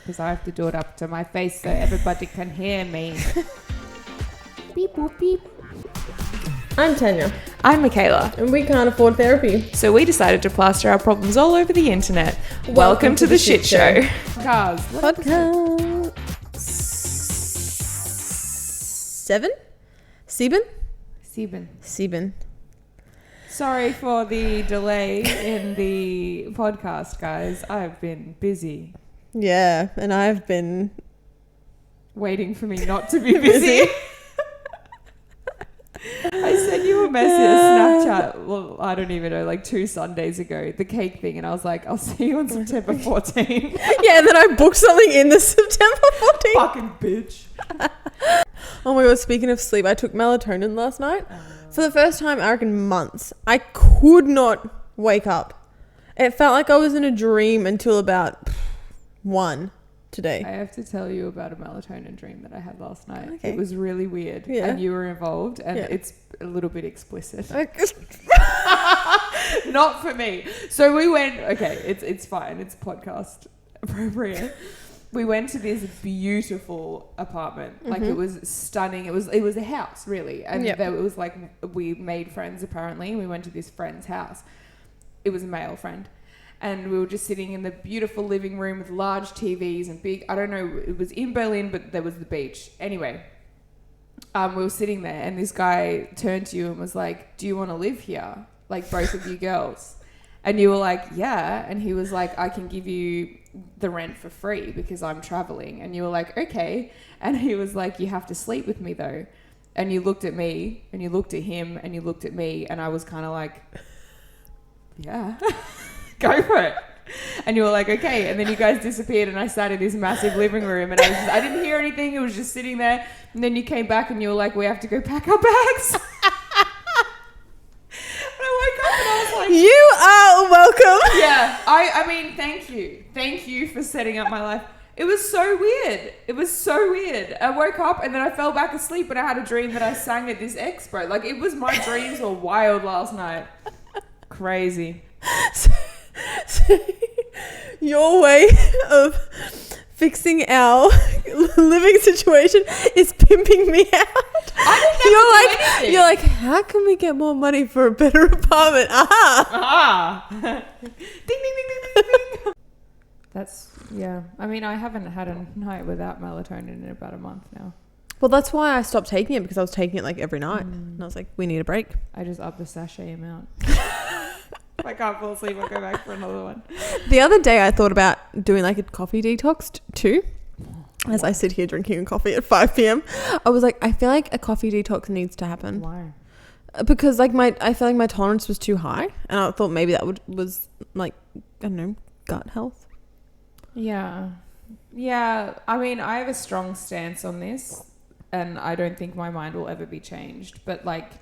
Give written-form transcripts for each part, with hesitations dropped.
because I have to do it up to my face so everybody can hear me. Beep, boop, beep. I'm Tanya. I'm Michaela. And we can't afford therapy. So we decided to plaster our problems all over the internet. Welcome to the shit show. Cars. Podcast. 7? Sieben. Sorry for the delay in the podcast, guys. I've been busy. Yeah, and I've been waiting for me not to be busy. I sent you a message, Snapchat, well, I don't even know, like 2 Sundays ago, the cake thing, and I was like, I'll see you on September 14th. Yeah, and then I booked something in the September 14th. Fucking bitch. Oh my god, speaking of sleep, I took melatonin last night. For the first time, I reckon, months. I could not wake up. It felt like I was in a dream until about 1 today. I have to tell you about a melatonin dream that I had last night. Okay. It was really weird. Yeah. And you were involved, and Yeah. it's a little bit explicit. Not for me. So we went, okay, it's fine. It's podcast appropriate. We went to this beautiful apartment. Like, it was stunning. It was a house, really. And Yep. it was like, we made friends, apparently. We went to this friend's house. It was a male friend. And we were just sitting in the beautiful living room with large TVs and big, I don't know, it was in Berlin, but there was the beach. Anyway, we were sitting there, and this guy turned to you and was like, do you want to live here? Like, both of you girls. And you were like, yeah. And he was like, I can give you the rent for free because I'm traveling. And you were like, okay. And he was like, you have to sleep with me though. And you looked at me, and you looked at him, and you looked at me, and I was kind of like, yeah. Go for it. And you were like, okay. And then you guys disappeared, and I sat in this massive living room, and I didn't hear anything. It was just sitting there. And then you came back, and you were like, we have to go pack our bags. And I woke up, and I was like, You are welcome. yeah. I mean, thank you. Thank you for setting up my life. It was so weird. I woke up, and then I fell back asleep, and I had a dream that I sang at this expo. Like, it was, my dreams were wild last night. Crazy. So your way of fixing our living situation is pimping me out. You're like, how can we get more money for a better apartment? Ah. Ding, ding, ding, ding, ding, ding. That's, yeah. I mean, I haven't had a night without melatonin in about a month now. Well, that's why I stopped taking it, because I was taking it like every night. And I was like, we need a break. I just upped the sachet amount. If I can't fall asleep, I'll go back for another one. The other day I thought about doing like a coffee detox too. As I sit here drinking a coffee at 5 p.m. I was like, I feel like a coffee detox needs to happen. Why? Because like I feel like my tolerance was too high, and I thought maybe that was like, I don't know, gut health. Yeah. I mean, I have a strong stance on this, and I don't think my mind will ever be changed. But like,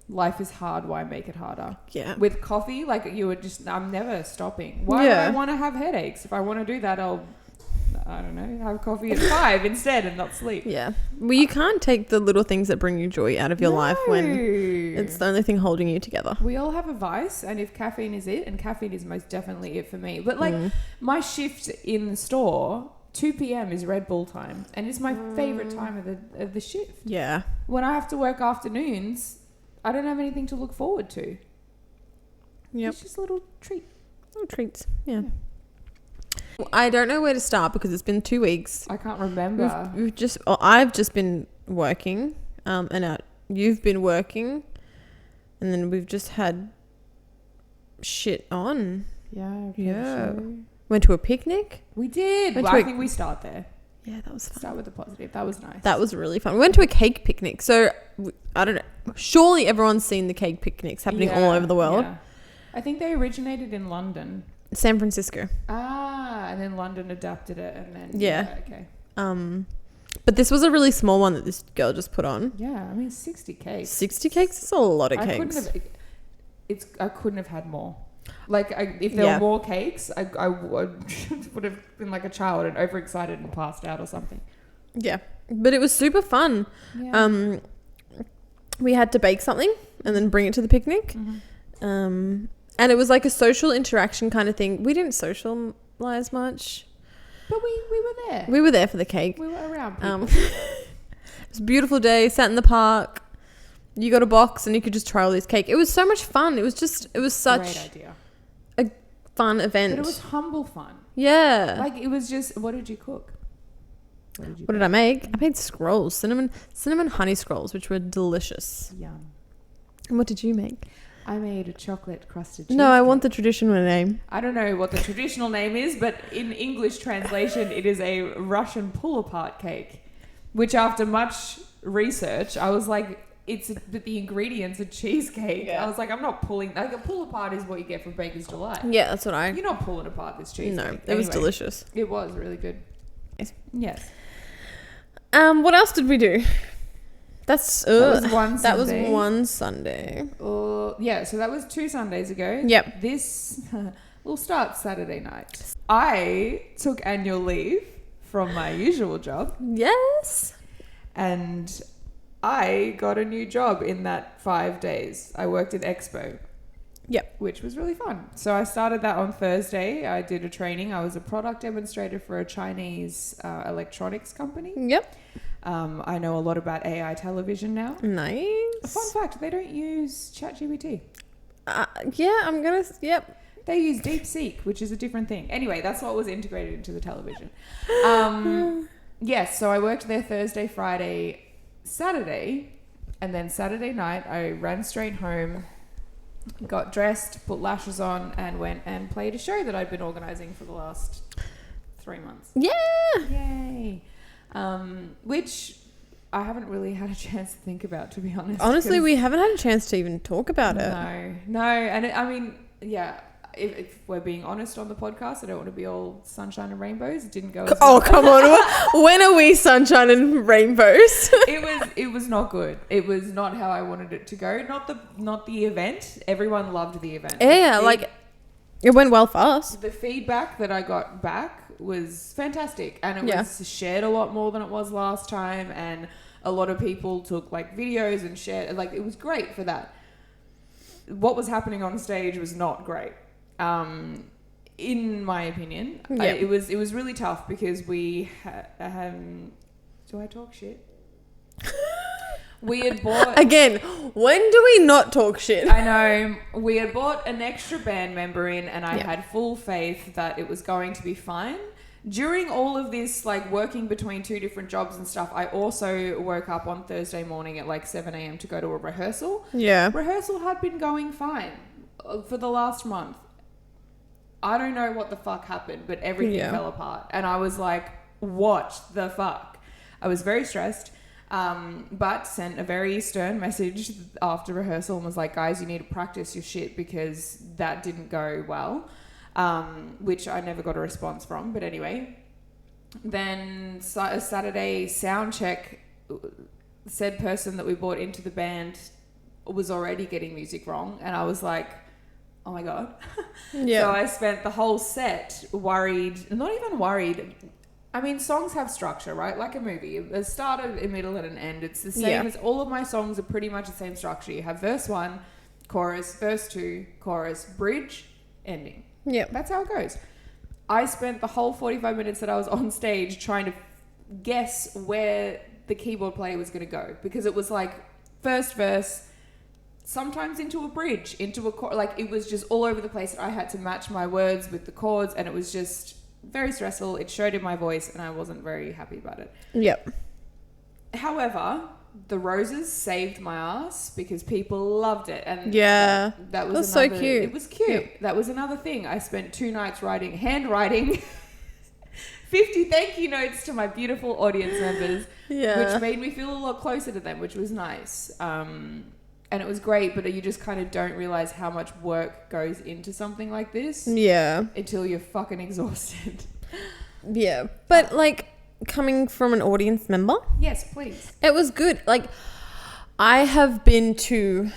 life is hard. Why make it harder? Yeah. With coffee, like, I'm never stopping. Why would I want to have headaches? If I want to do that, I don't know, have coffee at 5 instead and not sleep. Yeah. Well, you can't take the little things that bring you joy out of your life when it's the only thing holding you together. We all have a vice, and if caffeine is it, and caffeine is most definitely it for me. But like, my shift in the store, 2 p.m. is Red Bull time, and it's my favorite time of the shift. Yeah. When I have to work afternoons, I don't have anything to look forward to. Yep. It's just a little treat. Little treats. Yeah. I don't know where to start because it's been 2 weeks. I can't remember. I've just been working, and you've been working, and then we've just had shit on. Yeah. So. Went to a picnic. We did. Well, I think we start there. Yeah, that was fun. Start with the positive. That was nice. That was really fun. We went to a cake picnic. So, I don't know. Surely everyone's seen the cake picnics happening all over the world. Yeah. I think they originated in London. San Francisco. And then London adapted it, and then... Yeah. Okay. But this was a really small one that this girl just put on. Yeah, I mean, 60 cakes. 60 cakes is a lot of cakes. I couldn't have had more. Like, if there were more cakes, I would have been like a child and overexcited and passed out or something. Yeah. But it was super fun. Yeah. We had to bake something and then bring it to the picnic. And it was like a social interaction kind of thing. We didn't socialize much. But we were there. We were there for the cake. We were around people. It was a beautiful day, sat in the park. You got a box and you could just try all this cake. It was so much fun. It was such Great idea. a fun event. But it was humble fun. Yeah. Like, it was just, what did you cook? What did I make? I made scrolls, cinnamon honey scrolls, which were delicious. Yum. And what did you make? I made a chocolate crusted cheesecake. No, I want the traditional name. I don't know what the traditional name is, but in English translation, it is a Russian pull-apart cake, which after much research, I was like, but the ingredients are cheesecake. Yeah. I was like, I'm not pulling, like a pull-apart is what you get from Baker's Delight. Yeah, that's what You're not pulling apart this cheesecake. No, it was delicious. It was really good. Yes. What else did we do? That was one Sunday. That was one Sunday. Yeah, so that was 2 Sundays ago. Yep. This will start Saturday night. I took annual leave from my usual job. Yes. And I got a new job in that 5 days. I worked at Expo. Yep. Which was really fun. So I started that on Thursday. I did a training. I was a product demonstrator for a Chinese electronics company. Yep. I know a lot about AI television now. Nice. A fun fact, they don't use ChatGPT. Yep. They use DeepSeek, which is a different thing. Anyway, that's what was integrated into the television. Yes, so I worked there Thursday, Friday, Saturday, and then Saturday night I ran straight home, got dressed, put lashes on, and went and played a show that I'd been organising for the last 3 months. Yeah. Yay. Which I haven't really had a chance to think about, to be honest. Honestly, we haven't had a chance to even talk about it. No. And I mean, yeah, if we're being honest on the podcast, I don't want to be all sunshine and rainbows. It didn't go as well. Oh, come on. When are we sunshine and rainbows? It was not good. It was not how I wanted it to go. Not the event. Everyone loved the event. Yeah, it went well for us. The feedback that I got back was fantastic, and it was shared a lot more than it was last time, and a lot of people took videos and shared, it was great for that. What was happening on stage was not great, in my opinion. It was really tough because we do I talk shit? We had bought... Again, when do we not talk shit? I know. We had bought an extra band member in, and I had full faith that it was going to be fine. During all of this, working between 2 different jobs and stuff, I also woke up on Thursday morning at 7 a.m. to go to a rehearsal. Yeah. Rehearsal had been going fine for the last month. I don't know what the fuck happened, but everything fell apart. And I was like, what the fuck? I was very stressed. But sent a very stern message after rehearsal and was like, guys, you need to practice your shit because that didn't go well, which I never got a response from. But anyway, then Saturday sound check, said person that we brought into the band was already getting music wrong. And I was like, oh my God. Yeah. So I spent the whole set worried, not even worried. I mean, songs have structure, right? Like a movie. A start, a middle, and an end. It's the same as all of my songs are pretty much the same structure. You have verse 1, chorus, verse 2, chorus, bridge, ending. Yeah. That's how it goes. I spent the whole 45 minutes that I was on stage trying to guess where the keyboard player was going to go. Because it was first verse, sometimes into a bridge, into a chord. It was just all over the place. I had to match my words with the chords, and it was just... very stressful. It showed in my voice and I wasn't very happy about it. Yep. However, the roses saved my ass because people loved it. And that was so cute. It was cute. Yep. That was another thing. I spent 2 nights handwriting 50 thank you notes to my beautiful audience members, which made me feel a lot closer to them, which was nice. And it was great, but you just kind of don't realize how much work goes into something like this. Yeah. Until you're fucking exhausted. Yeah. But coming from an audience member. Yes, please. It was good. I have been to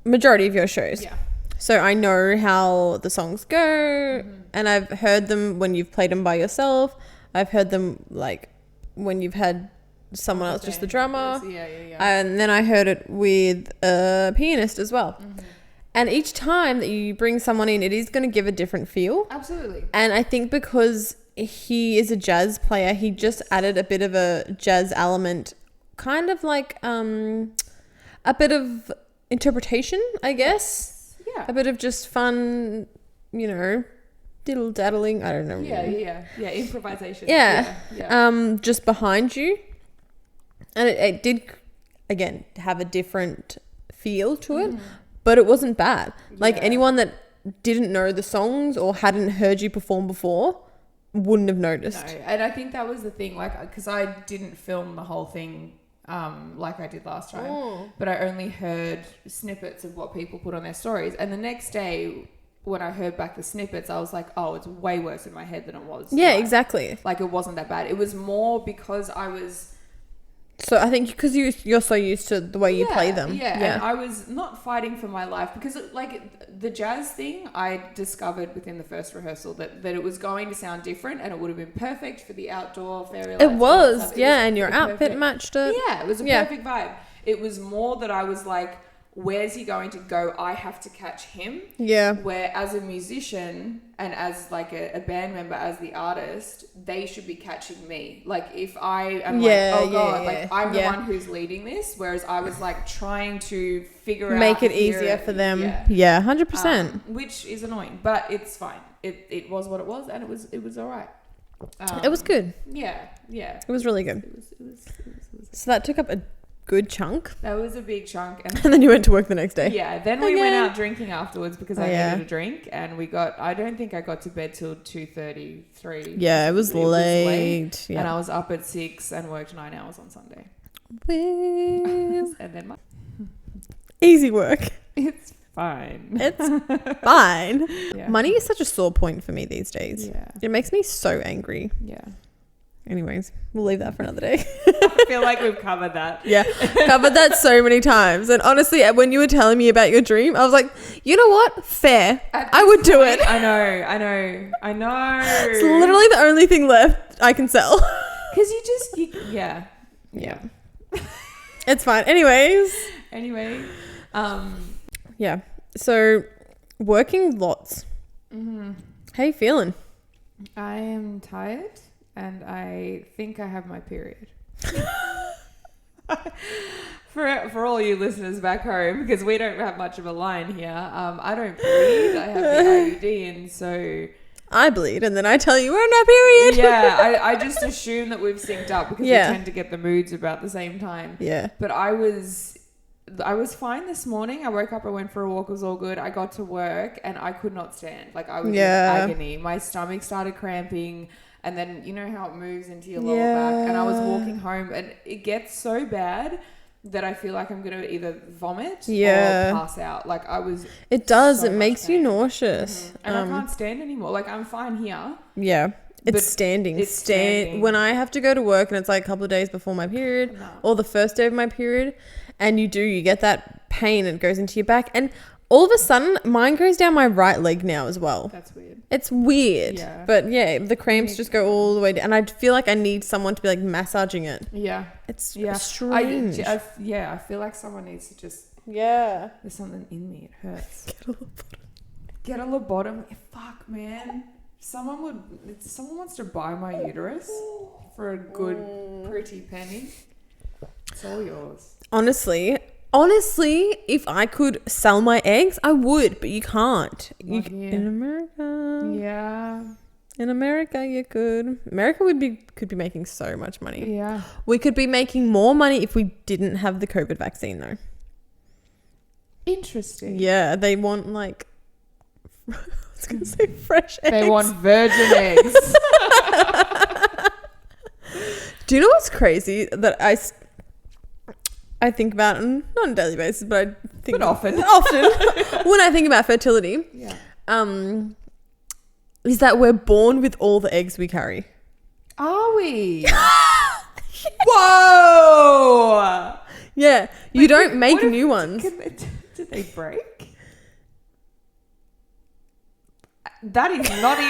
majority of your shows. Yeah. So I know how the songs go, and I've heard them when you've played them by yourself. I've heard them when you've had someone else, just the drummer. Yeah. And then I heard it with a pianist as well. And each time that you bring someone in, it is going to give a different feel. Absolutely. And I think because he is a jazz player. He just added a bit of a jazz element, kind of like a bit of interpretation, I guess. Yeah. A bit of just fun, you know, diddle daddling. I don't know. Yeah. Improvisation. Yeah. Yeah. Just behind you, and it did again have a different feel to it, but it wasn't bad. Like anyone that didn't know the songs or hadn't heard you perform before wouldn't have noticed. No, and I think that was the thing, like, because I didn't film the whole thing like I did last time, but I only heard snippets of what people put on their stories. And the next day, when I heard back the snippets, I was like, oh, it's way worse in my head than it was. Yeah, like, exactly. Like, it wasn't that bad. It was more because I was... So I think because you're so used to the way you play them. Yeah, and I was not fighting for my life because, like, the jazz thing, I discovered within the first rehearsal that it was going to sound different and it would have been perfect for the outdoor fairy lights. It was, and your outfit matched it. Yeah, it was a perfect vibe. It was more that I was like, where's he going to go? I have to catch him. Yeah. Where as a musician and as like a band member, as the artist, they should be catching me. Like if I am like I'm the one who's leading this, whereas I was like trying to figure out make it easier for them. Yeah, 100%. Which is annoying, but it's fine. It was what it was, and it was all right. It was good. Yeah. It was really good. It was So that took up a good chunk. That was a big chunk. And then you went to work the next day. Yeah, then we went out drinking afterwards because I needed a drink, and I don't think I got to bed till 2:33. Yeah, it was late. Yeah. And I was up at 6 and worked 9 hours on Sunday. Well, And then easy work. It's fine. It's fine. Yeah. Money is such a sore point for me these days. Yeah. It makes me so angry. Yeah. Anyways, we'll leave that for another day. I feel like we've covered that. Yeah, covered that so many times. And honestly, when you were telling me about your dream, I was like, you know what? Fair. I would do it. I know. It's literally the only thing left I can sell. Because yeah. It's fine. Anyways. Anyway. Yeah. So, working lots. How you feeling? I am tired. And I think I have my period. For all you listeners back home, because we don't have much of a line here, I don't bleed. I have the IUD, and so... I bleed, and then I tell you we're in our period. Yeah, I just assume that we've synced up because we tend to get the moods about the same time. Yeah. But I was fine this morning. I woke up, I went for a walk, it was all good. I got to work, and I could not stand. Like, I was in agony. My stomach started cramping. And then you know how it moves into your lower back. And I was walking home, and it gets so bad that I feel like I'm going to either vomit or pass out. Like I was... It does. So it makes you nauseous. And I can't stand anymore. Like I'm fine here. Yeah. It's standing. When I have to go to work and it's like a couple of days before my period or the first day of my period, and you get that pain and it goes into your back. And all of a sudden, mine goes down my right leg now as well. That's weird. It's weird. Yeah. But yeah, the cramps just go all the way down. And I feel like I need someone to be like massaging it. Yeah. It's strange. I feel like someone needs to just... Yeah. There's something in me. It hurts. Get a lobotomy. Fuck, man. Someone wants to buy my uterus for a good, pretty penny. It's all yours. Honestly, if I could sell my eggs, I would, but you can't. In America. Yeah. In America, you could. America could be making so much money. Yeah. We could be making more money if we didn't have the COVID vaccine, though. Interesting. Yeah, they want like... I was going to say fresh eggs. They want virgin eggs. Do you know what's crazy that I think about, not on a daily basis, but I think often when I think about fertility, is that we're born with all the eggs we carry. Are we? Whoa! Yeah, you don't make new ones. Did they break? That is not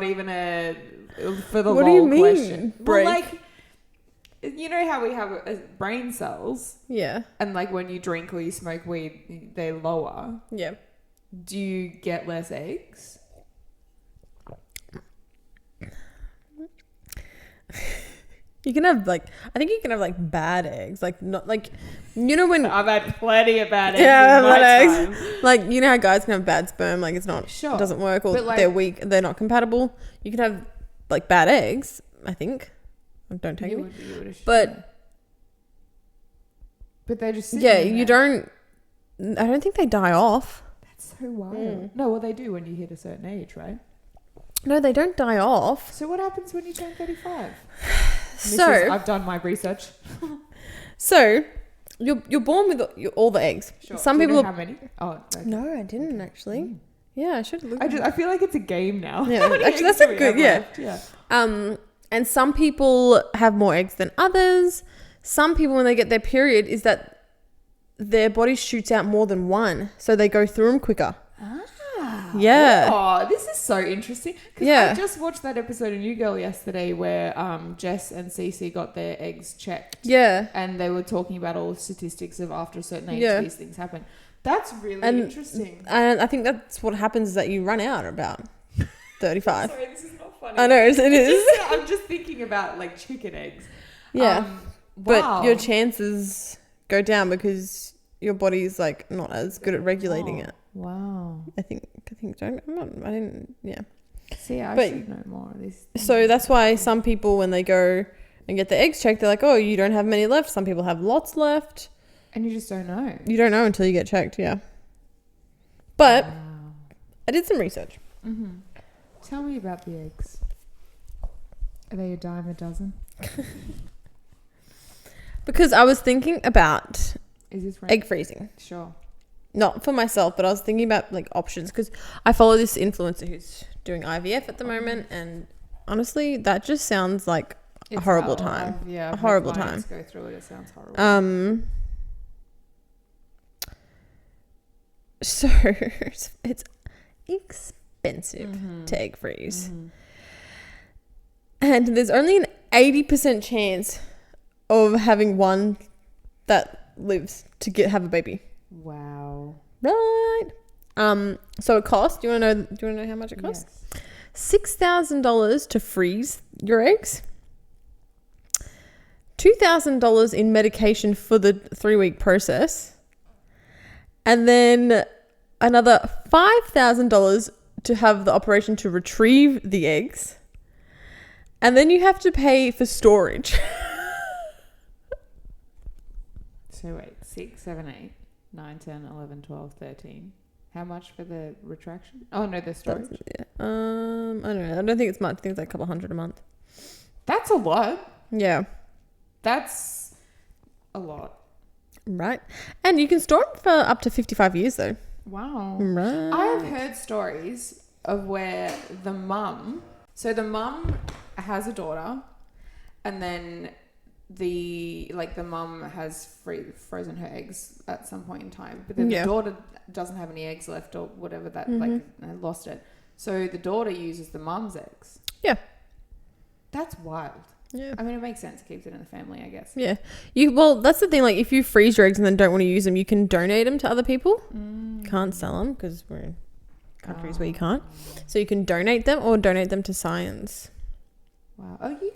even a for the what do you mean? Question. Break? Well, like, you know how we have brain cells? Yeah. And like when you drink or you smoke weed, they lower. Yeah. Do you get less eggs? You can have like, I think you can have like bad eggs, like not like, you know when I've had plenty of bad eggs. yeah, in my bad time. eggs. Like you know how guys can have bad sperm, like it's not, Sure. it doesn't work, or But, like, they're weak, they're not compatible. You can have like bad eggs, I think. Don't take me. But they're just yeah, sitting you there. I don't think they die off. That's so wild. No, well, they do when you hit a certain age, right? No, they don't die off. So what happens when you turn 35? So I've done my research. So you're born with all the eggs. Sure. Some Do you people know how many? Oh, okay. No, I didn't actually. Yeah, I should look. I feel like it's a game now. Yeah, How many actually, eggs that's do a we good. have Yeah. left? Yeah. And some people have more eggs than others. Some people, when they get their period, is that their body shoots out more than one, so they go through them quicker. Yeah. Oh, this is so interesting. Because Yeah. I just watched that episode of New Girl yesterday where Jess and Cece got their eggs checked. Yeah. And they were talking about all the statistics of after a certain age Yeah. these things happen. That's really And- interesting. And I think that's what happens is that you run out about 35. Sorry, this is not funny. I know, it is. I'm just thinking about like chicken eggs. Yeah. But Wow. your chances go down because your body's like not as good at regulating it. Wow. I think I didn't, yeah. See, I But- should know more of this. So that's why some people, when they go and get their eggs checked, they're like, oh, you don't have many left. Some people have lots left. And you just don't know. You don't know until you get checked, yeah. But Wow. I did some research. Mm-hmm. Tell me about the eggs. Are they a dime a dozen? Because I was thinking about Is this right? egg freezing. Sure. Not for myself, but I was thinking about like options because I follow this influencer who's doing IVF at the moment, and honestly, that just sounds like a horrible time. Yeah, A horrible time. Go through it. It sounds horrible. So it's expensive to egg freeze, and there's only an 80% chance of having one that lives to have a baby. Wow. Right. So it costs. Do you want to know how much it costs? Yes. $6,000 to freeze your eggs. $2,000 in medication for the 3-week process. And then another $5,000 to have the operation to retrieve the eggs. And then you have to pay for storage. So wait, 6, 7, 8, 9, 10, 11, 12, 13. How much for the retraction? Oh no, the storage. I don't know. I don't think it's much. I think it's like a couple $100 a month. That's a lot. Yeah. That's a lot. Right. And you can store them for up to 55 years though. Wow. Right. I've heard stories of where the mum has a daughter, and then the mum has frozen her eggs at some point in time, but then the daughter doesn't have any eggs left or whatever, that lost it. So the daughter uses the mum's eggs. Yeah. That's wild. Yeah. I mean, it makes sense. It keeps it in the family, I guess. Yeah. Well, that's the thing. Like, if you freeze your eggs and then don't want to use them, you can donate them to other people. Can't sell them because we're in countries where you can't. So you can donate them or donate them to science. Wow. Are you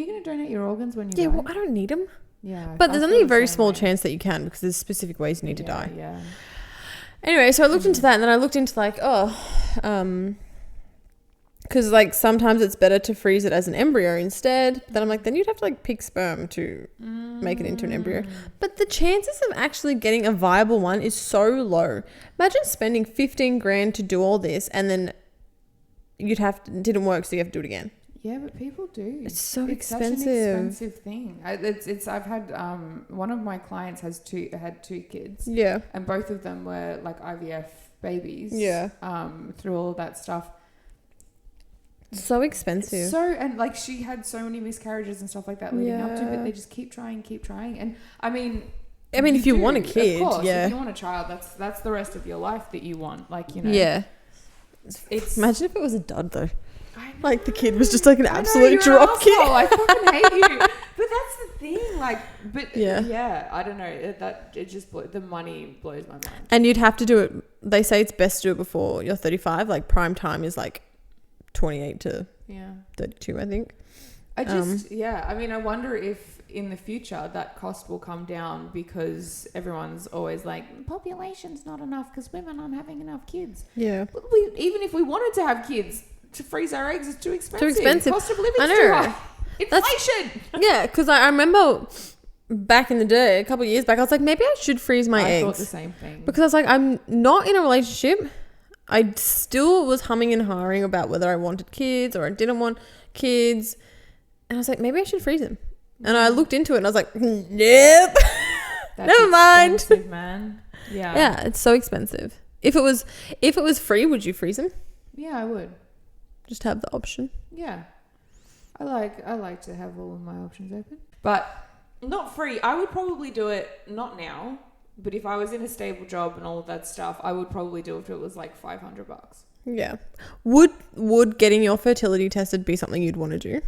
gonna donate your organs when you die? Yeah. Well, I don't need them. Yeah. But I there's feel only a the very same small way. chance that you can because there's specific ways you need to die. Yeah. Anyway, so I looked into that, and then I looked into because like sometimes it's better to freeze it as an embryo instead. But then I'm like, then you'd have to like pick sperm to make it into an embryo. But the chances of actually getting a viable one is so low. Imagine spending $15,000 to do all this, and then it didn't work, so you have to do it again. Yeah, but people do. It's so Such expensive. an expensive thing. I've had one of my clients had two kids. Yeah. And both of them were like IVF babies. Yeah. Through all that stuff. So expensive. And like she had so many miscarriages and stuff like that leading up to it, but they just keep trying. And I mean, if you want a kid, of course, yeah. if you want a child, that's the rest of your life that you want. Like, you know. Yeah. It's Imagine if it was a dud though. I know. Like the kid was just like an I know, absolute you're drop an kid. asshole. I fucking hate you. But that's the thing. Like, but Yeah. I don't know. It just the money blows my mind. And you'd have to do it. They say it's best to do it before you're 35. Like prime time is like 28 to 32, I think. I just, I mean, I wonder if in the future that cost will come down because everyone's always like, population's not enough because women aren't having enough kids. Yeah. But even if we wanted to have kids, to freeze our eggs is too expensive. Too expensive. Cost of living is too high. Inflation. Yeah, because I remember back in the day, a couple of years back, I was like, maybe I should freeze my eggs. I thought the same thing. Because I was like, I'm not in a relationship. I still was humming and hawing about whether I wanted kids or I didn't want kids. And I was like, maybe I should freeze them. And I looked into it and I was like, nope. Never mind. Man. Yeah. Yeah, it's so expensive. If it was free, would you freeze them? Yeah, I would. Just have the option. Yeah. I like to have all of my options open. But not free. I would probably do it, not now, but if I was in a stable job and all of that stuff, I would probably do it if it was like $500. Yeah. Would getting your fertility tested be something you'd want to do?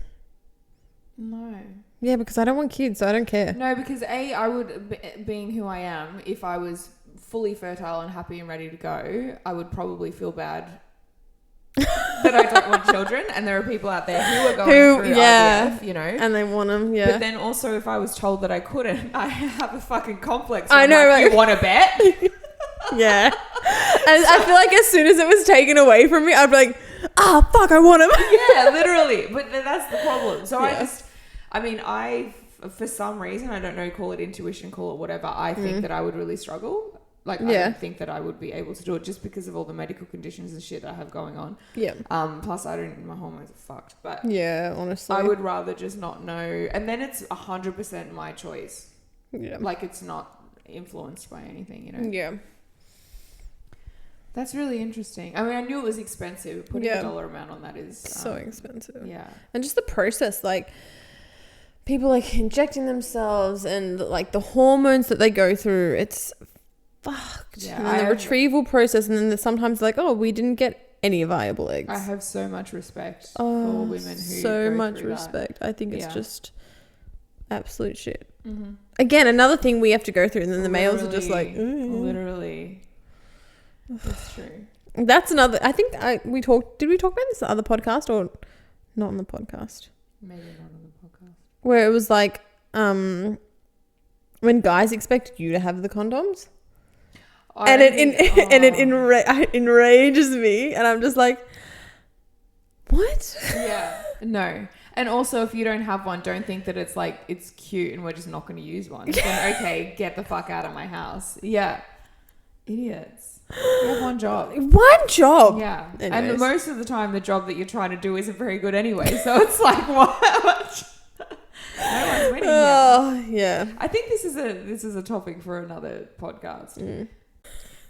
No. Yeah, because I don't want kids, so I don't care. No, because I would, being who I am, if I was fully fertile and happy and ready to go, I would probably feel bad that I don't want children. And there are people out there who are going through IVF, you know. And they want them, yeah. But then also if I was told that I couldn't, I have a fucking complex. I know, like, you want to bet? Yeah. And I feel like as soon as it was taken away from me, I'd be like, fuck, I want him. Yeah, literally. But that's the problem. So I for some reason, I don't know, call it intuition, call it whatever, I think that I would really struggle. Like, I don't think that I would be able to do it just because of all the medical conditions and shit I have going on. Yeah. Plus, my hormones are fucked. But yeah, honestly, I would rather just not know. And then it's 100% my choice. Yeah. Like, it's not influenced by anything, you know? Yeah. That's really interesting. I mean, I knew it was expensive. Putting a dollar amount on that is so expensive. Yeah. And just the process, like, people like injecting themselves and like the hormones that they go through, it's fucked. Yeah, and then the retrieval process, and then sometimes like, oh, we didn't get any viable eggs. I have so much respect for women who so much respect. I think it's just absolute shit. Mm-hmm. Again, another thing we have to go through, and then the males are just like, literally. That's true. That's another. I think did we talk about this in the other podcast or not on the podcast? Maybe not on the podcast. Where it was like, when guys expect you to have the condoms. And it enrages me, and I'm just like, what? Yeah, no. And also, if you don't have one, don't think that it's like it's cute and we're just not going to use one. Then okay, get the fuck out of my house. Yeah, idiots. You have one job. One job. Yeah. Anyways. And most of the time, the job that you're trying to do isn't very good anyway. So it's like, what? No one's winning here. Yeah. I think this is a topic for another podcast. Mm.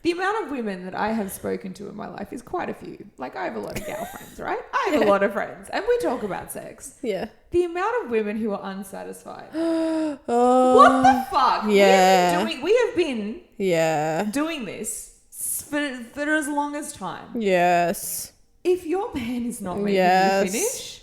The amount of women that I have spoken to in my life is quite a few. Like, I have a lot of gal friends, right? I have a lot of friends, and we talk about sex. Yeah. The amount of women who are unsatisfied. What the fuck? Yeah. We have been doing this for as long as time. Yes. If your man is not making you finish.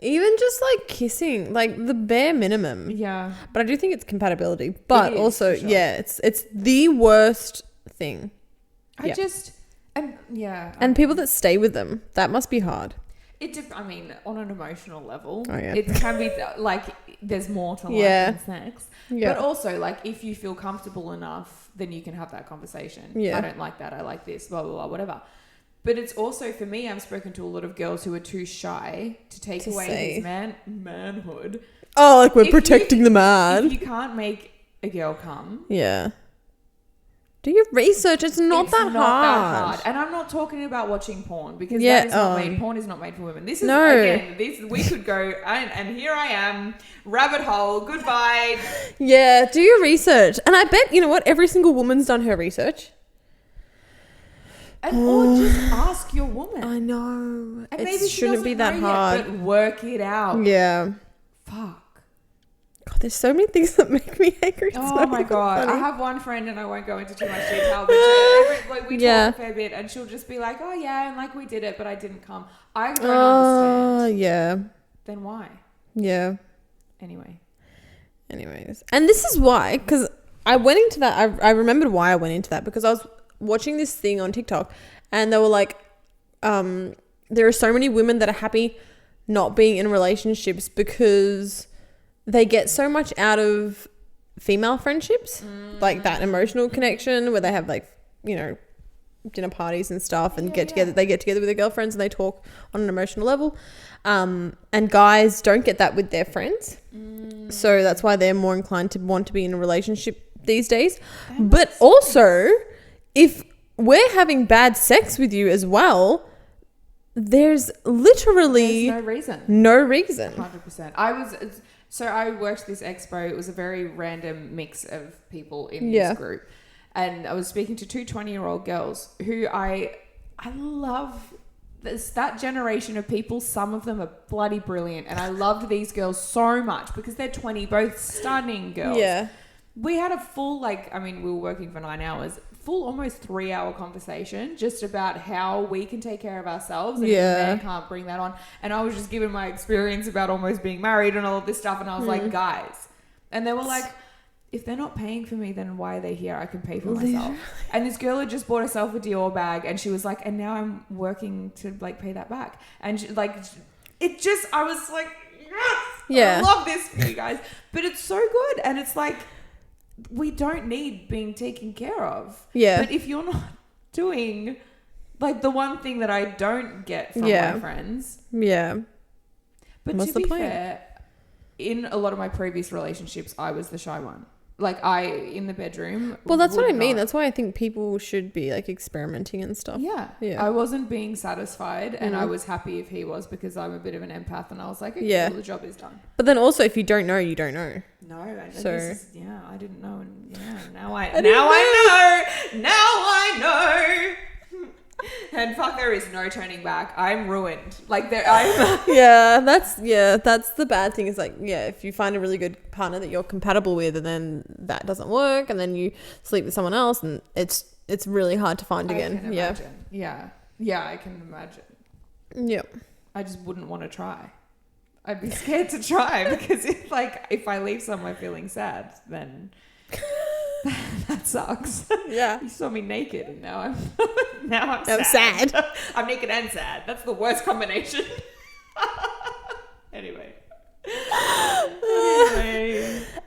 Even just like kissing, like the bare minimum. Yeah. But I do think it's compatibility. But also, sure. It's the worst thing. And people that stay with them, that must be hard. I mean, on an emotional level, yeah. It can be like there's more to life than sex. Yeah. But also, like, if you feel comfortable enough, then you can have that conversation. Yeah. I don't like that. I like this, blah, blah, blah, whatever. But it's also, for me, I've spoken to a lot of girls who are too shy to take away his manhood. Oh, like we're protecting the man. If you can't make a girl come. Yeah. Do your research. It's not that hard. And I'm not talking about watching porn, because that is not made. Porn is not made for women. This is, again, we could go, and here I am, rabbit hole, goodbye. Yeah, do your research. And I bet, you know what, every single woman's done her research. Or just ask your woman. I know. And maybe it shouldn't be that hard. But work it out. Yeah. Fuck. God, there's so many things that make me angry. Oh my God. Funny. I have one friend, and I won't go into too much detail, but we talk a fair bit, and she'll just be like, oh yeah, and like we did it, but I didn't come. I don't understand. Yeah. Then why? Yeah. Anyways. And this is why, because I went into that, I remembered why I went into that, because I was watching this thing on TikTok, and they were like, there are so many women that are happy not being in relationships because they get so much out of female friendships, like that emotional connection where they have like, you know, dinner parties and stuff and get together. They get together with their girlfriends and they talk on an emotional level. And guys don't get that with their friends. So that's why they're more inclined to want to be in a relationship these days. But also, if we're having bad sex with you as well, there's literally no reason. 100%. I worked this expo. It was a very random mix of people in this group. And I was speaking to two 20-year-old girls who I love that generation of people. Some of them are bloody brilliant. And I loved these girls so much because they're 20, both stunning girls. Yeah. We had a full, we were working for 9 hours, full almost 3-hour conversation just about how we can take care of ourselves and men can't bring that on. And I was just giving my experience about almost being married and all of this stuff. And I was like, guys. And they were like, if they're not paying for me, then why are they here? I can pay for myself. And this girl had just bought herself a Dior bag and she was like, and now I'm working to pay that back. And I was like, yes, I love this for you guys. But it's so good. And it's like, we don't need being taken care of. Yeah. But if you're not doing the one thing that I don't get from my friends. Yeah. But what's to be fair, in a lot of my previous relationships, I was the shy one. In the bedroom. Well, that's what I mean. That's why I think people should be experimenting and stuff. Yeah. I wasn't being satisfied and I was happy if he was because I'm a bit of an empath and I was like, okay, well, the job is done. But then also if you don't know, you don't know. No. I didn't know. And now I know. And fuck, there is no turning back. I'm ruined. That's the bad thing is if you find a really good partner that you're compatible with and then that doesn't work and then you sleep with someone else and it's really hard to find again. I can imagine. Yep. I just wouldn't want to try. I'd be scared to try because if I leave somewhere feeling sad, then that sucks. Yeah. You saw me naked and now I'm sad. I'm naked and sad. That's the worst combination. Anyway.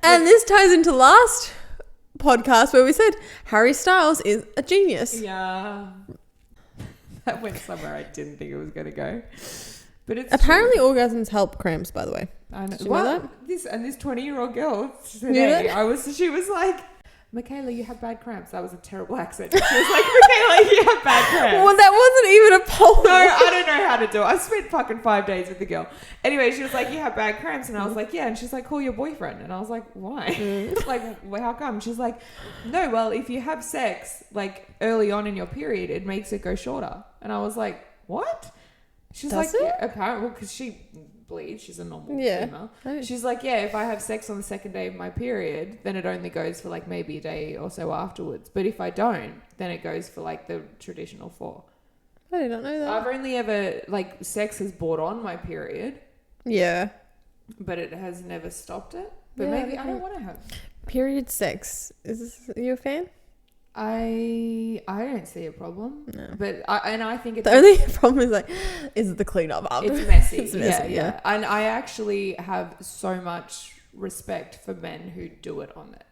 And this ties into last podcast where we said Harry Styles is a genius. Yeah. That went somewhere I didn't think it was going to go. But it's apparently true. Orgasms help cramps, by the way. I know. Did you know that? This 20-year-old girl today, she was like, Michaela, you have bad cramps. That was a terrible accent. She was like, Michaela, you have bad cramps. Well, that wasn't even a poll. No, I don't know how to do it. I spent fucking 5 days with the girl. Anyway, she was like, you have bad cramps. And I was like, yeah. And she's like, call your boyfriend. And I was like, why? Well, how come? She's like, no, well, if you have sex, early on in your period, it makes it go shorter. And I was like, what? She's Does it? Yeah, apparently, because she bleeds. She's a normal female. She's like, yeah, if I have sex on the second day of my period, then it only goes for maybe a day or so afterwards. But if I don't, then it goes for the traditional 4. I did not know that. I've only ever, sex has brought on my period. Yeah. But it has never stopped it. But maybe I don't want to have period sex. Are you a fan? I don't see a problem. No. But I think it's... The only problem is the cleanup up. It's messy. It's messy, yeah. And I actually have so much respect for men who do it on it.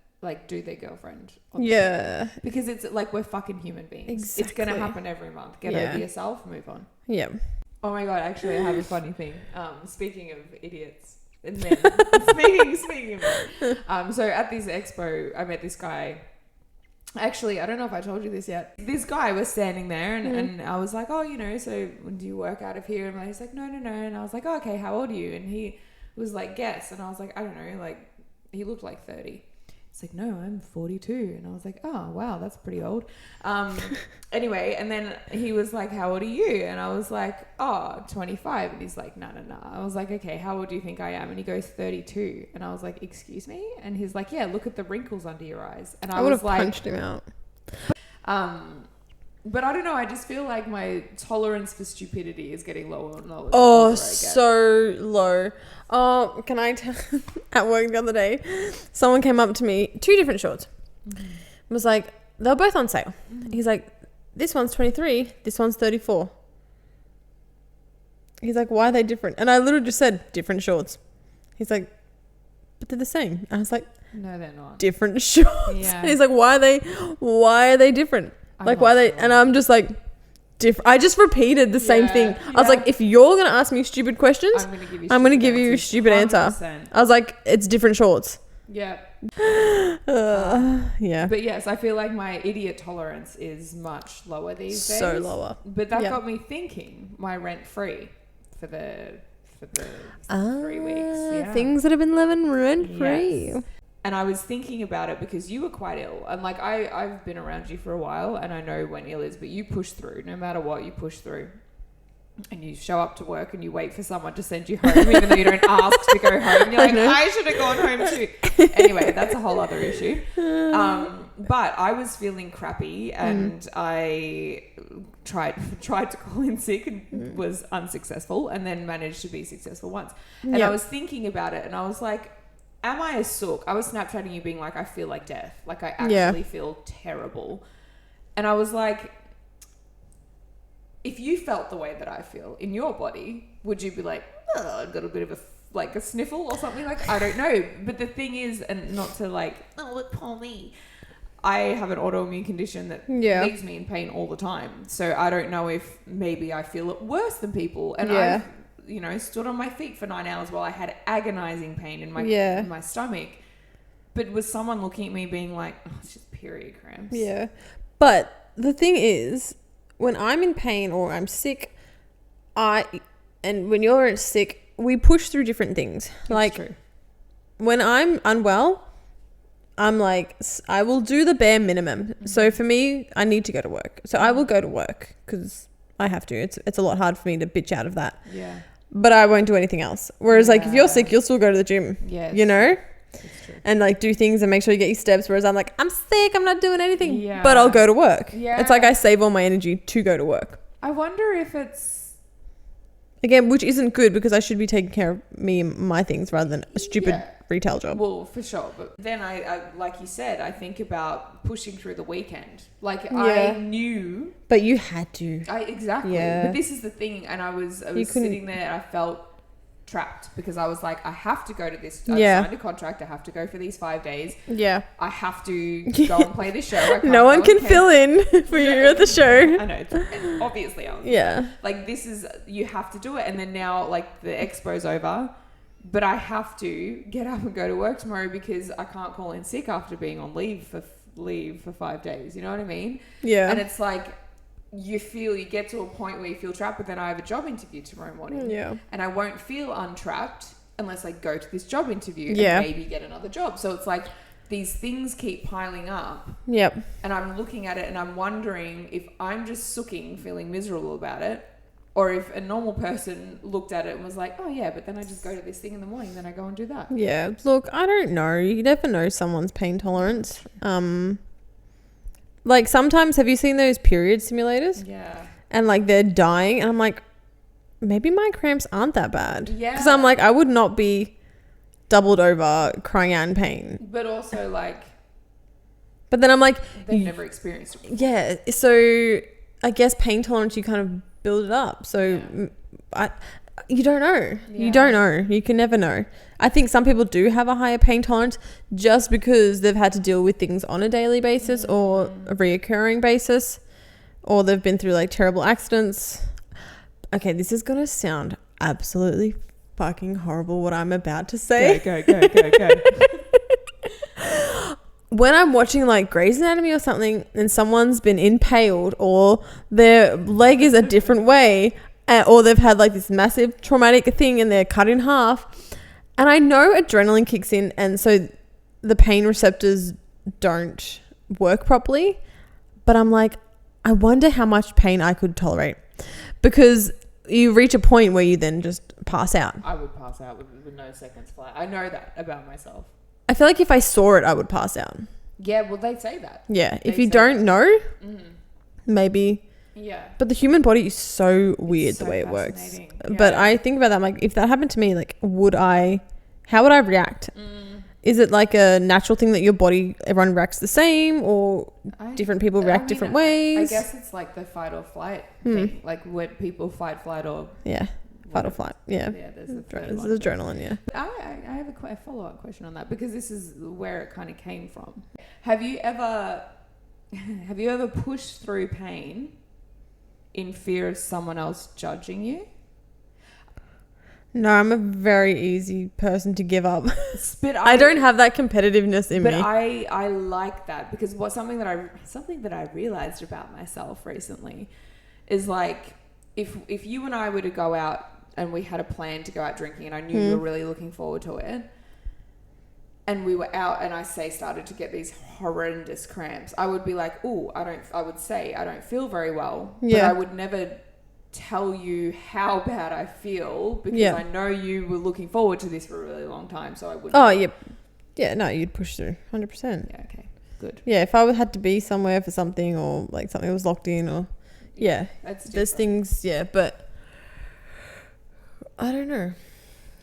Do their girlfriend. Because it's we're fucking human beings. Exactly. It's going to happen every month. Get over yourself, move on. Yeah. Oh my God, actually I have a funny thing. Speaking of idiots and men. speaking of men. So at this expo, I met this guy. Actually, I don't know if I told you this yet. This guy was standing there and I was like, oh, so do you work out of here? And he's like, no. And I was like, oh, okay, how old are you? And he was like, guess. And I was like, I don't know, he looked like 30. He's like, no, I'm 42. And I was like, oh, wow, that's pretty old. Anyway, and then he was like, how old are you? And I was like, oh, 25. And he's like, no. I was like, okay, how old do you think I am? And he goes, 32. And I was like, excuse me? And he's like, yeah, look at the wrinkles under your eyes. And I would have punched him out. But I don't know. I just feel like my tolerance for stupidity is getting lower and lower. Oh, so low. Oh, can I tell? At work the other day, someone came up to me, 2 different shorts. Was like, they were both on sale. He's like, this one's 23, this one's 34. He's like, why are they different? And I literally just said, different shorts. He's like, but they're the same. I was like, no, they're not. Different shorts. Yeah. And he's like, why are they different? Like, why are they? And I'm just like, different. I just repeated the same thing. I was like, if you're going to ask me stupid questions, I'm going to give you a stupid answer. I was like, it's different shorts. Yeah. Yeah. But yes, I feel like my idiot tolerance is much lower these days. So lower. But that got me thinking, my rent free for the 3 weeks. Yeah. Things that have been living rent free. Yes. And I was thinking about it because you were quite ill. And like I've been around you for a while and I know when ill is, but you push through. No matter what, you push through. And you show up to work and you wait for someone to send you home, even though you don't ask to go home. You're like, I should have gone home too. Anyway, that's a whole other issue. But I was feeling crappy and I tried to call in sick and was unsuccessful and then managed to be successful once. And I was thinking about it and I was like, am I a sook? I was Snapchatting you being like, I feel like death. Like I actually feel terrible. And I was like, if you felt the way that I feel in your body, would you be like, oh, I've got a bit of a sniffle or something? Like, I don't know. But the thing is, and not to like, oh, look, poor me. I have an autoimmune condition that leaves me in pain all the time. So I don't know if maybe I feel it worse than people. And I've, stood on my feet for 9 hours while I had agonizing pain in my stomach. But was someone looking at me being like, oh, it's just period cramps. Yeah. But the thing is, when I'm in pain or I'm sick, and when you're sick, we push through different things. That's like true. When I'm unwell, I'm like, I will do the bare minimum. Mm-hmm. So for me, I need to go to work. So I will go to work because I have to. It's a lot hard for me to bitch out of that. Yeah. But I won't do anything else. Whereas like if you're sick, you'll still go to the gym. Yes. You know? That's true. And like do things and make sure you get your steps. Whereas I'm like, I'm sick, I'm not doing anything. Yeah. But I'll go to work. Yeah. It's like I save all my energy to go to work. I wonder if it's... Again, which isn't good because I should be taking care of me and my things rather than a stupid retail job. Well, for sure. But then I like you said, I think about pushing through the weekend. Like I knew... But you had to. Exactly. Yeah. But this is the thing. And I was sitting there and I felt trapped because I was like, I have to go to this. I've signed a contract. I have to go for these 5 days. Yeah. I have to go and play this show. No one can fill in for you at the show. I know. And obviously, like this is, you have to do it. And then now like the expo's over, but I have to get up and go to work tomorrow because I can't call in sick after being on leave for 5 days. You know what I mean? Yeah. And it's like, you get to a point where you feel trapped, but then I have a job interview tomorrow morning. Yeah. And I won't feel untrapped unless I go to this job interview and maybe get another job. So it's like these things keep piling up. Yep. And I'm looking at it and I'm wondering if I'm just sooking, feeling miserable about it, or if a normal person looked at it and was like, oh yeah, but then I just go to this thing in the morning, then I go and do that. Yeah. Look, I don't know. You never know someone's pain tolerance. Like sometimes, have you seen those period simulators? Yeah. And like they're dying and I'm like, maybe my cramps aren't that bad. Yeah. Because I'm like, I would not be doubled over crying out in pain. But also like... But then I'm like... They've never experienced it before. Yeah. So I guess pain tolerance, you kind of build it up. So you don't know. Yeah. You don't know. You can never know. I think some people do have a higher pain tolerance just because they've had to deal with things on a daily basis or a reoccurring basis, or they've been through like terrible accidents. Okay, this is going to sound absolutely fucking horrible what I'm about to say. Go. When I'm watching like Grey's Anatomy or something and someone's been impaled or their leg is a different way, or they've had like this massive traumatic thing and they're cut in half, and I know adrenaline kicks in and so the pain receptors don't work properly, but I'm like, I wonder how much pain I could tolerate, because you reach a point where you then just pass out. I would pass out with no seconds flat. I know that about myself. I feel like if I saw it, I would pass out. Yeah, well, they say that. Yeah, if you don't know, maybe... Yeah. But the human body is so weird the way it works. Yeah. But I think about that, I'm like, if that happened to me, like, how would I react? Is it like a natural thing that your body, everyone reacts the same, or different people react different ways? I guess it's like the fight or flight thing. Like when people fight, flight, or Fight or flight. Yeah. Yeah, there's the third This one. is adrenaline, yeah. I have a follow-up question on that because this is where it kind of came from. Have you ever pushed through pain in fear of someone else judging you? No, I'm a very easy person to give up. But I don't have that competitiveness in me. But I like that because something that I realized about myself recently is like if you and I were to go out and we had a plan to go out drinking and I knew you were really looking forward to it, and we were out and I started to get these horrendous cramps, I would be like, I would say I don't feel very well, but I would never tell you how bad I feel because I know you were looking forward to this for a really long time, so I would. Oh, yeah. Yeah, no, you'd push through 100%. Yeah, okay. Good. Yeah, if I had to be somewhere for something or like something was locked in or there's things, but I don't know.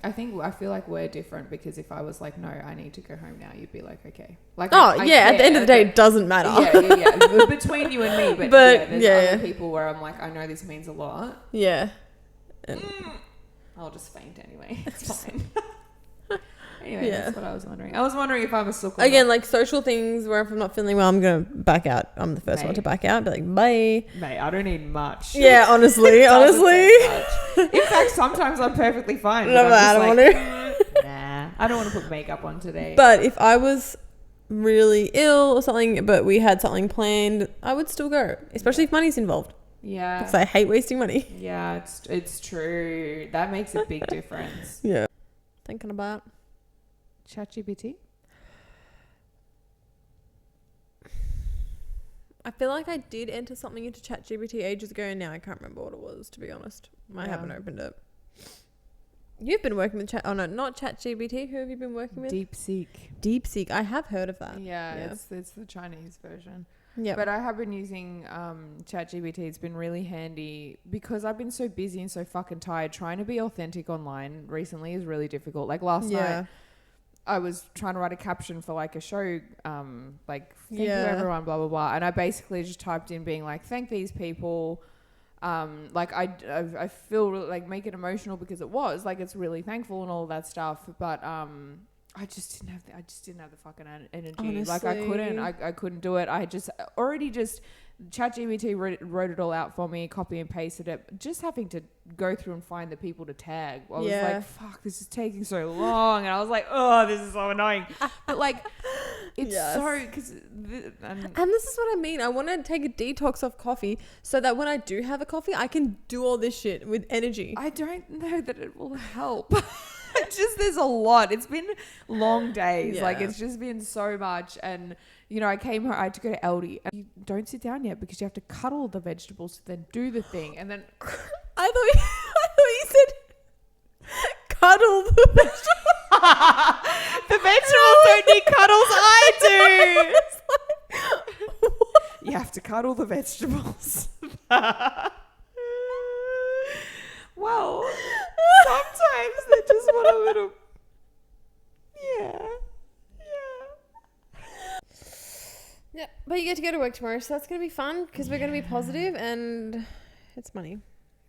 I feel like we're different because if I was like, no, I need to go home now, you'd be like, okay. Like, at the end of the day, it doesn't matter. Yeah. Between you and me, but there's other people where I'm like, I know this means a lot. Yeah. I'll just faint anyway. It's fine. Anyway, that's what I was wondering. I was wondering if I'm a sucker. Again, like social things where if I'm not feeling well, I'm going to back out. I'm the first one to back out. Be like, bye. Mate, I don't need much. Yeah, honestly. In fact, sometimes I'm perfectly fine. No, I don't want to. Nah, I don't want to put makeup on today. But if I was really ill or something, but we had something planned, I would still go. Especially if money's involved. Yeah. Because I hate wasting money. Yeah, it's true. That makes a big difference. Yeah. Thinking about ChatGPT? I feel like I did enter something into ChatGPT ages ago and now I can't remember what it was, to be honest. I haven't opened it. You've been working with not ChatGPT. Who have you been working with? DeepSeek. I have heard of that. Yeah. It's the Chinese version. Yeah. But I have been using ChatGPT. It's been really handy because I've been so busy and so fucking tired. Trying to be authentic online recently is really difficult. Like last night, I was trying to write a caption for like a show, like thank you everyone, blah blah blah, and I basically just typed in being like, thank these people, like I feel really, like make it emotional because it was like it's really thankful and all of that stuff, but I just didn't have the fucking energy. Honestly. Like I couldn't do it. I just ChatGPT wrote it all out for me, copy and pasted it. Just having to go through and find the people to tag. I was like, fuck, this is taking so long. And I was like, oh, this is so annoying. But like, it's so... And this is what I mean. I want to take a detox off coffee so that when I do have a coffee, I can do all this shit with energy. I don't know that it will help. There's a lot. It's been long days. Like, it's just been so much. And... You know, I came home, I had to go to Aldi, and you don't sit down yet because you have to cuddle the vegetables to then do the thing. And then I thought you said cuddle the vegetables. The vegetables don't need cuddles, I do. You have to cuddle the vegetables. Well, sometimes they just want a little... Yeah, but you get to go to work tomorrow, so that's going to be fun because we're going to be positive and it's money.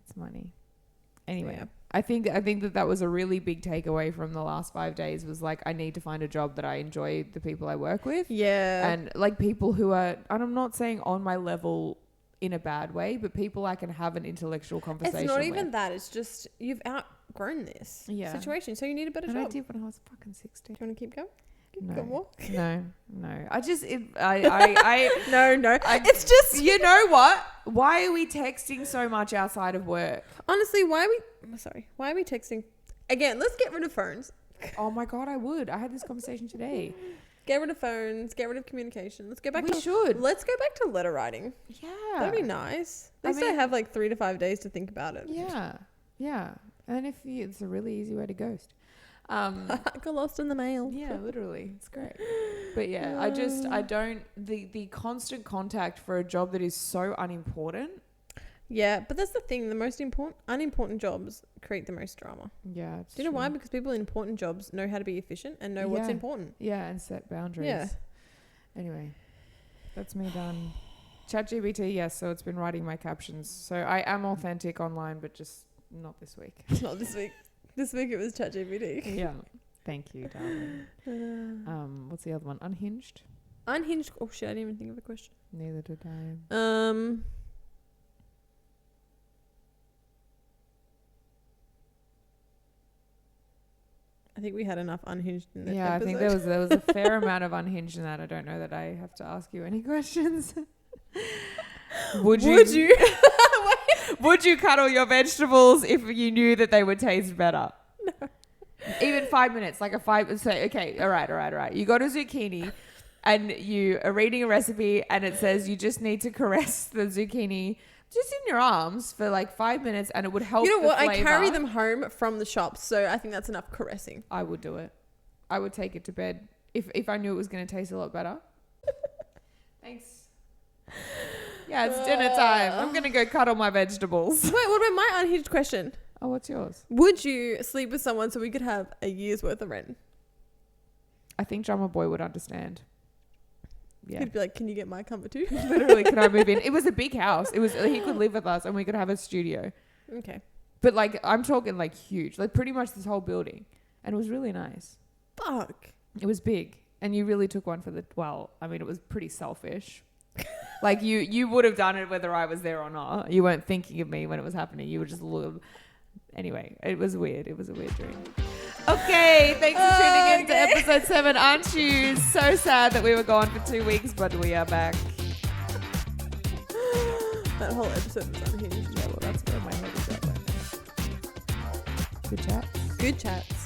It's money. Anyway, I think that was a really big takeaway from the last 5 days was like, I need to find a job that I enjoy the people I work with. Yeah. And like people who are, and I'm not saying on my level in a bad way, but people I can have an intellectual conversation with. It's not even that. It's just you've outgrown this situation, so you need a better job. I did when I was fucking 16. Do you want to keep going? No. It's just, you know what? Why are we texting so much outside of work? Honestly, why are we texting? Again, let's get rid of phones. Oh my God, I had this conversation today. Get rid of phones, get rid of communication. Let's go back Let's go back to letter writing. Yeah. That'd be nice. At least I have like 3 to 5 days to think about it. Yeah. Yeah. And it's a really easy way to ghost. I got lost in the mail. Yeah, literally. It's great. But yeah, I don't, the constant contact for a job that is so unimportant. Yeah, but that's the thing. The most unimportant jobs create the most drama. Yeah. Do you know why? Because people in important jobs know how to be efficient and know what's important. Yeah, and set boundaries. Yeah. Anyway, that's me done. ChatGPT, yes. So it's been writing my captions. So I am authentic online, but just Not this week. Not this week. This week it was ChatGPT. Yeah. Thank you, darling. What's the other one? Unhinged? Unhinged. Oh shit! I didn't even think of a question. Neither did I. I think we had enough unhinged in that Yeah, episode. I think there was a fair amount of unhinged in that. I don't know that I have to ask you any questions. Would you would you cuddle your vegetables if you knew that they would taste better? No. Even 5 minutes, like a 5. So okay, all right. You got a zucchini, and you are reading a recipe, and it says you just need to caress the zucchini just in your arms for like 5 minutes, and it would help. You know what? flavor. I carry them home from the shops, so I think that's enough caressing. I would do it. I would take it to bed if I knew it was going to taste a lot better. Thanks. Yeah, it's dinner time. I'm going to go cuddle my vegetables. Wait, what about my unhinged question? Oh, what's yours? Would you sleep with someone so we could have a year's worth of rent? I think Drummer Boy would understand. Yeah. He'd be like, can you get my comfort too? Literally, can I move in? It was a big house. He could live with us and we could have a studio. Okay. But like, I'm talking like huge, like pretty much this whole building. And it was really nice. Fuck. It was big. And you really took one for it was pretty selfish. Like you would have done it whether I was there or not. You weren't thinking of me when it was happening. You were just anyway, it was weird. It was a weird dream. Okay, thanks for tuning in to episode 7. Aren't you so sad that we were gone for 2 weeks, but we are back? That whole episode was unhinged. Yeah, well, that's where my head is at right now. Good chat. Good chats.